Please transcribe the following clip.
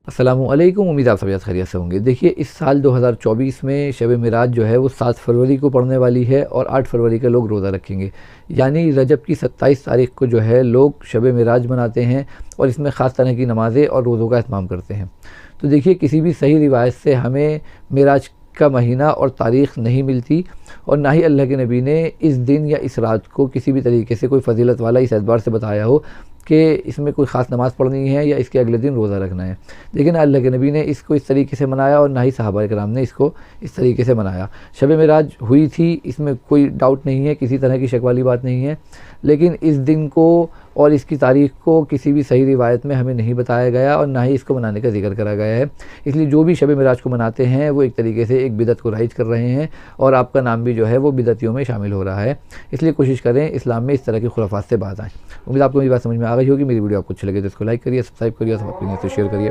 अस्सलामुअलैकुम। उम्मीद आप सभी खैरियत से होंगे। देखिए, इस साल 2024 में शब मिराज जो है वो 7 फरवरी को पड़ने वाली है और 8 फरवरी का लोग रोज़ा रखेंगे। यानी रजब की 27 तारीख को जो है लोग शब मिराज मनाते हैं और इसमें ख़ास तरह की नमाज़ें और रोज़ों का एहतमाम करते हैं। तो देखिए, किसी भी सही रिवायत से हमें मिराज का महीना और तारीख़ नहीं मिलती और ना ही अल्लाह के नबी ने इस दिन या इस रात को किसी भी तरीके से कोई फ़जीलत वाला इस एतबार से बताया हो कि इसमें कोई ख़ास नमाज़ पढ़नी है या इसके अगले दिन रोज़ा रखना है। लेकिन अल्लाह के नबी ने इसको इस तरीके से मनाया और ना ही सहाबा किराम ने इसको इस तरीके से मनाया। शब मिराज हुई थी, इसमें कोई डाउट नहीं है, किसी तरह की शक वाली बात नहीं है। लेकिन इस दिन को और इसकी तारीख़ को किसी भी सही रिवायत में हमें नहीं बताया गया और ना ही इसको मनाने का जिक्र करा गया है। इसलिए जो भी शब मिराज को मनाते हैं वो एक तरीके से एक बिदअत को राइज कर रहे हैं और आपका नाम भी जो है वो बिदअतियों में शामिल हो रहा है। इसलिए कोशिश करें इस्लाम में इस तरह की खुराफात से बात आए। उम्मीद आपको मेरी बात समझ में आ गई होगी। मेरी वीडियो आपको अच्छी लगे तो इसको लाइक करिए, सब्सक्राइब करिए और अपने से शेयर करिए।